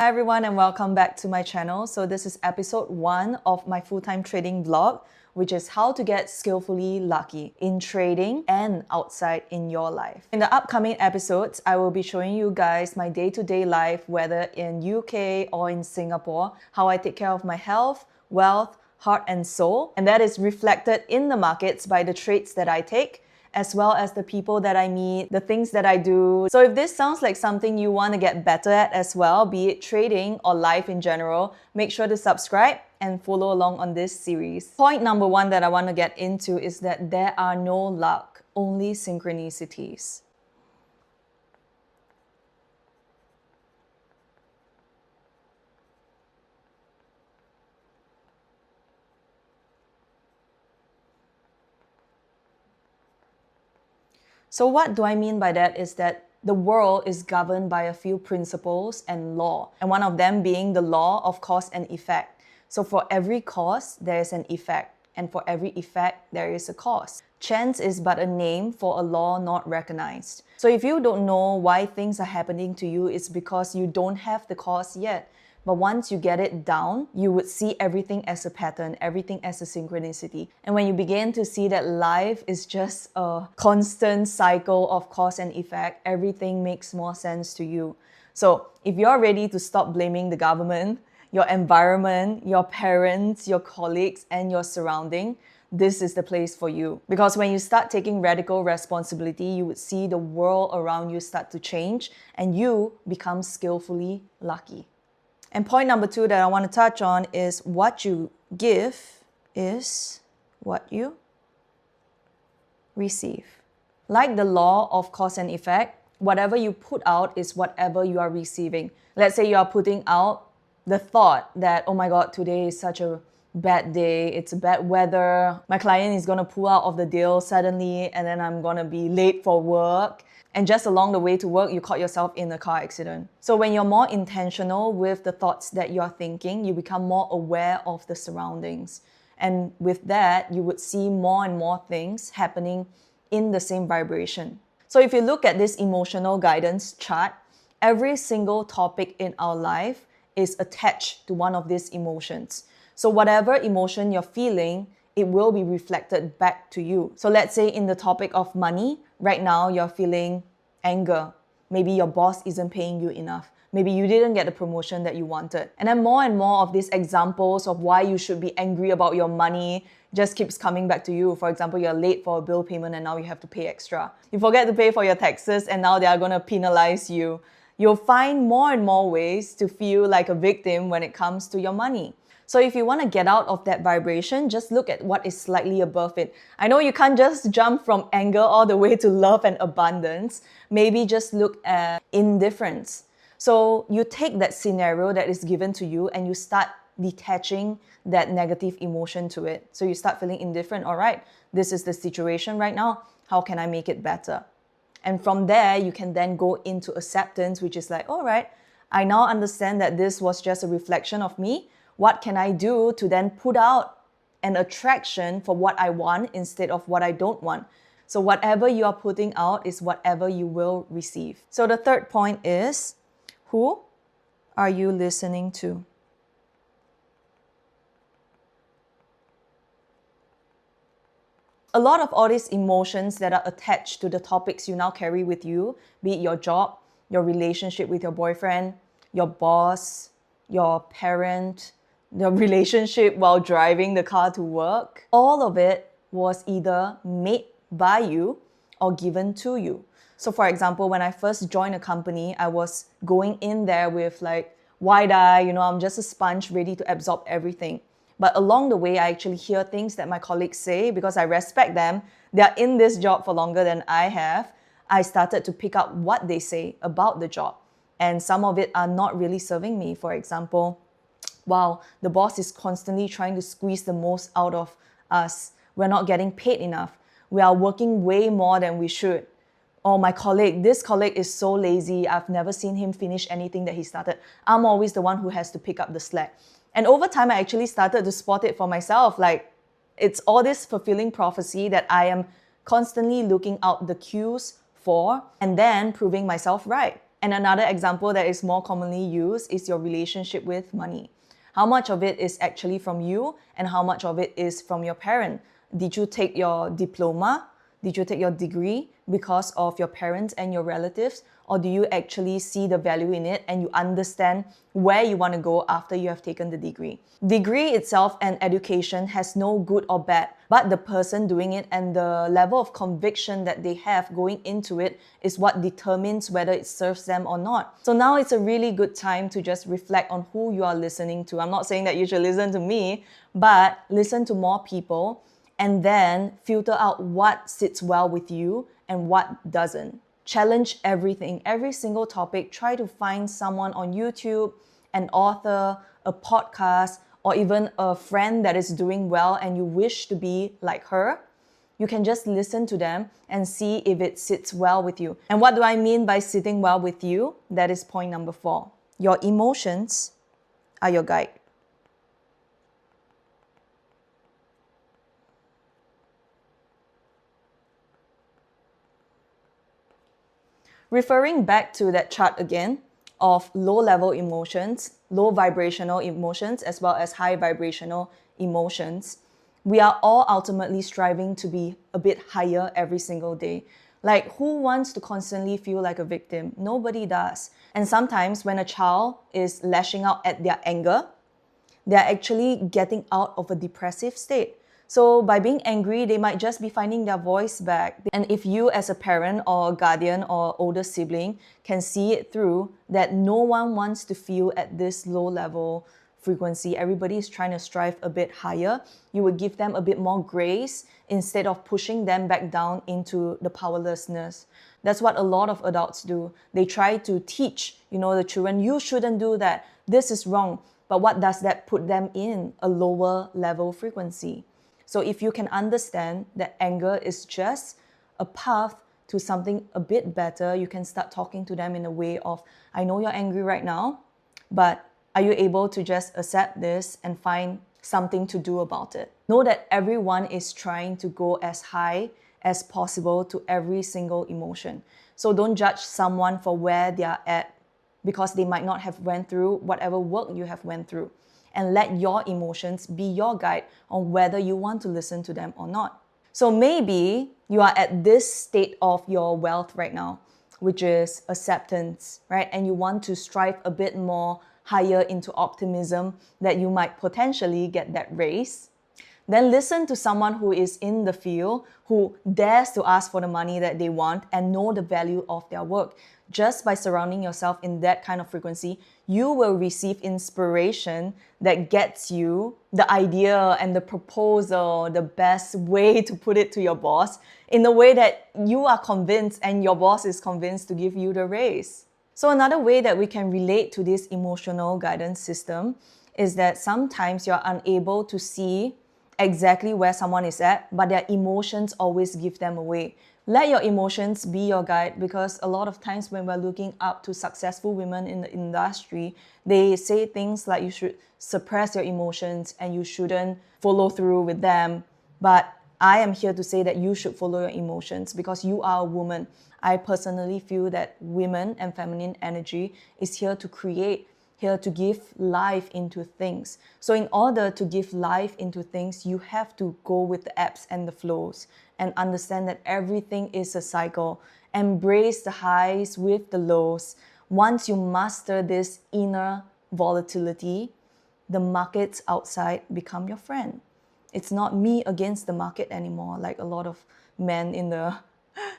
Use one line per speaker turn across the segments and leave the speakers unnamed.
Hi everyone and welcome back to my channel. So this is episode 1 of my full-time trading vlog, which is how to get skillfully lucky in trading and outside in your life. In the upcoming episodes, I will be showing you guys my day-to-day life, whether in UK or in Singapore, how I take care of my health, wealth, heart and soul, and that is reflected in the markets by the trades that I take, as well as the people that I meet, the things that I do. So if this sounds like something you want to get better at as well, be it trading or life in general, make sure to subscribe and follow along on this series. Point number 1 that I want to get into is that there are no luck, only synchronicities. So what do I mean by that is that the world is governed by a few principles and law, and one of them being the law of cause and effect. So for every cause, there is an effect, and for every effect, there is a cause. Chance is but a name for a law not recognized. So if you don't know why things are happening to you, it's because you don't have the cause yet. But once you get it down, you would see everything as a pattern, everything as a synchronicity. And when you begin to see that life is just a constant cycle of cause and effect, everything makes more sense to you. So if you're ready to stop blaming the government, your environment, your parents, your colleagues, and your surrounding, this is the place for you. Because when you start taking radical responsibility, you would see the world around you start to change and you become skillfully lucky. And point number 2 that I want to touch on is what you give is what you receive. Like the law of cause and effect, whatever you put out is whatever you are receiving. Let's say you are putting out the thought that, oh my God, today is such a bad day, it's bad weather, my client is going to pull out of the deal suddenly and then I'm going to be late for work. And just along the way to work, you caught yourself in a car accident. So when you're more intentional with the thoughts that you're thinking, you become more aware of the surroundings. And with that, you would see more and more things happening in the same vibration. So if you look at this emotional guidance chart, every single topic in our life is attached to one of these emotions. So whatever emotion you're feeling, it will be reflected back to you. So let's say in the topic of money, right now you're feeling anger. Maybe your boss isn't paying you enough. Maybe you didn't get the promotion that you wanted. And then more and more of these examples of why you should be angry about your money just keeps coming back to you. For example, you're late for a bill payment and now you have to pay extra. You forget to pay for your taxes and now they are going to penalize you. You'll find more and more ways to feel like a victim when it comes to your money. So if you want to get out of that vibration, just look at what is slightly above it. I know you can't just jump from anger all the way to love and abundance. Maybe just look at indifference. So you take that scenario that is given to you and you start detaching that negative emotion to it. So you start feeling indifferent. All right, this is the situation right now. How can I make it better? And from there, you can then go into acceptance, which is like, all right, I now understand that this was just a reflection of me. What can I do to then put out an attraction for what I want instead of what I don't want? So whatever you are putting out is whatever you will receive. So the third point is, who are you listening to? A lot of all these emotions that are attached to the topics you now carry with you, be it your job, your relationship with your boyfriend, your boss, your parent, the relationship while driving the car to work, all of it was either made by you or given to you. So for example, when I first joined a company, I was going in there with like wide eye, I'm just a sponge ready to absorb everything. But along the way, I actually hear things that my colleagues say because I respect them. They are in this job for longer than I have. I started to pick up what they say about the job. And some of it are not really serving me. For example, wow, the boss is constantly trying to squeeze the most out of us. We're not getting paid enough. We are working way more than we should. Or my colleague, this colleague is so lazy. I've never seen him finish anything that he started. I'm always the one who has to pick up the slack. And over time, I actually started to spot it for myself. Like, it's all this fulfilling prophecy that I am constantly looking out the cues for and then proving myself right. And another example that is more commonly used is your relationship with money. How much of it is actually from you and how much of it is from your parent? Did you take your diploma? Did you take your degree because of your parents and your relatives? Or do you actually see the value in it and you understand where you want to go after you have taken the degree? Degree itself and education has no good or bad, but the person doing it and the level of conviction that they have going into it is what determines whether it serves them or not. So now it's a really good time to just reflect on who you are listening to. I'm not saying that you should listen to me, but listen to more people and then filter out what sits well with you and what doesn't. Challenge everything, every single topic. Try to find someone on YouTube, an author, a podcast, or even a friend that is doing well and you wish to be like her. You can just listen to them and see if it sits well with you. And what do I mean by sitting well with you? That is point number 4. Your emotions are your guide. Referring back to that chart again of low-level emotions, low vibrational emotions, as well as high vibrational emotions, we are all ultimately striving to be a bit higher every single day. Like, who wants to constantly feel like a victim? Nobody does. And sometimes when a child is lashing out at their anger, they're actually getting out of a depressive state. So by being angry, they might just be finding their voice back. And if you as a parent or a guardian or older sibling can see it through that no one wants to feel at this low level frequency, everybody is trying to strive a bit higher, you would give them a bit more grace instead of pushing them back down into the powerlessness. That's what a lot of adults do. They try to teach, the children, you shouldn't do that. This is wrong. But what does that put them in? A lower level frequency. So if you can understand that anger is just a path to something a bit better, you can start talking to them in a way of, I know you're angry right now, but are you able to just accept this and find something to do about it? Know that everyone is trying to go as high as possible to every single emotion. So don't judge someone for where they are at because they might not have went through whatever work you have went through. And let your emotions be your guide on whether you want to listen to them or not. So maybe you are at this state of your wealth right now, which is acceptance, right? And you want to strive a bit more higher into optimism that you might potentially get that raise. Then listen to someone who is in the field, who dares to ask for the money that they want and know the value of their work. Just by surrounding yourself in that kind of frequency, you will receive inspiration that gets you the idea and the proposal, the best way to put it to your boss in the way that you are convinced and your boss is convinced to give you the raise. So another way that we can relate to this emotional guidance system is that sometimes you're unable to see exactly where someone is at, but their emotions always give them away. Let your emotions be your guide, because a lot of times when we're looking up to successful women in the industry, they say things like you should suppress your emotions and you shouldn't follow through with them. But I am here to say that you should follow your emotions because you are a woman. I personally feel that women and feminine energy is here to create, here to give life into things. So in order to give life into things, you have to go with the ebbs and the flows and understand that everything is a cycle. Embrace the highs with the lows. Once you master this inner volatility, the markets outside become your friend. It's not me against the market anymore, like a lot of men in the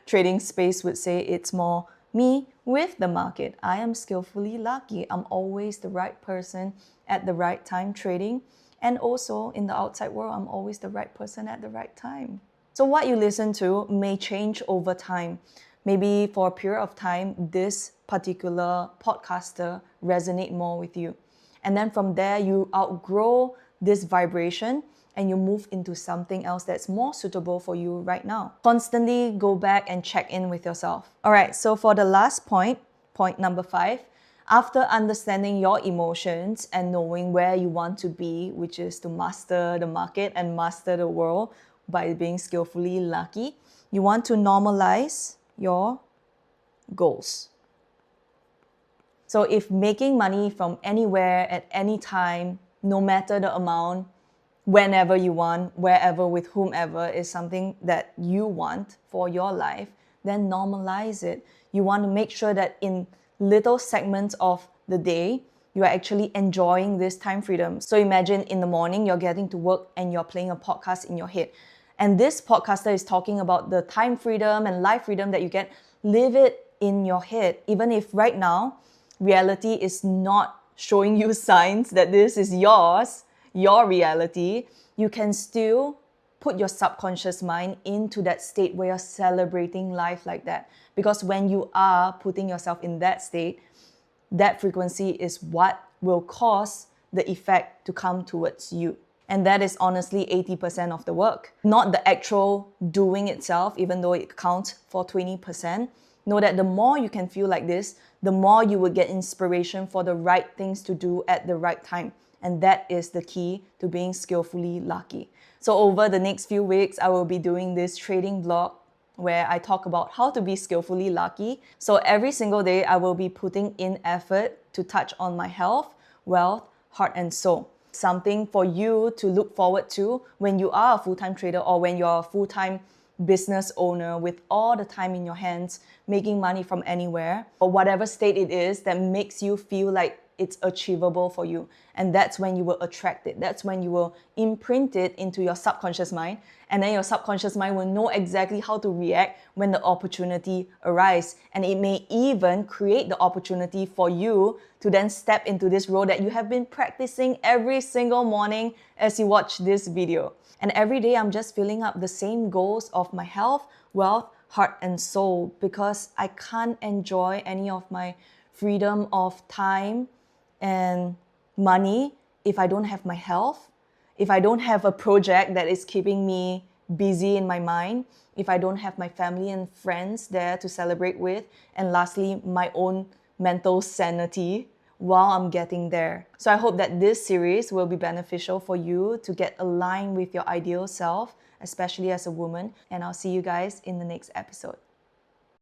trading space would say. It's more me with the market. I am skillfully lucky. I'm always the right person at the right time trading. And also in the outside world, I'm always the right person at the right time. So what you listen to may change over time. Maybe for a period of time, this particular podcaster resonate more with you. And then from there, you outgrow this vibration and you move into something else that's more suitable for you right now. Constantly go back and check in with yourself. All right, so for the last point, point number 5, after understanding your emotions and knowing where you want to be, which is to master the market and master the world by being skillfully lucky, you want to normalize your goals. So if making money from anywhere at any time, no matter the amount, whenever you want, wherever, with whomever, is something that you want for your life, then normalize it. You want to make sure that in little segments of the day, you are actually enjoying this time freedom. So imagine in the morning, you're getting to work and you're playing a podcast in your head. And this podcaster is talking about the time freedom and life freedom that you get. Live it in your head. Even if right now, reality is not showing you signs that this is yours, your reality, you can still put your subconscious mind into that state where you're celebrating life like that. Because when you are putting yourself in that state, that frequency is what will cause the effect to come towards you. And that is honestly 80% of the work. Not the actual doing itself, even though it counts for 20%. Know that the more you can feel like this, the more you will get inspiration for the right things to do at the right time. And that is the key to being skillfully lucky. So over the next few weeks, I will be doing this trading vlog where I talk about how to be skillfully lucky. So every single day, I will be putting in effort to touch on my health, wealth, heart, and soul. Something for you to look forward to when you are a full-time trader or when you're a full-time business owner with all the time in your hands, making money from anywhere, or whatever state it is that makes you feel like it's achievable for you. And that's when you will attract it. That's when you will imprint it into your subconscious mind. And then your subconscious mind will know exactly how to react when the opportunity arises. And it may even create the opportunity for you to then step into this role that you have been practicing every single morning as you watch this video. And every day I'm just filling up the same goals of my health, wealth, heart, and soul, because I can't enjoy any of my freedom of time and money if I don't have my health, if I don't have a project that is keeping me busy in my mind, if I don't have my family and friends there to celebrate with, and lastly, my own mental sanity while I'm getting there. So I hope that this series will be beneficial for you to get aligned with your ideal self, especially as a woman. And I'll see you guys in the next episode.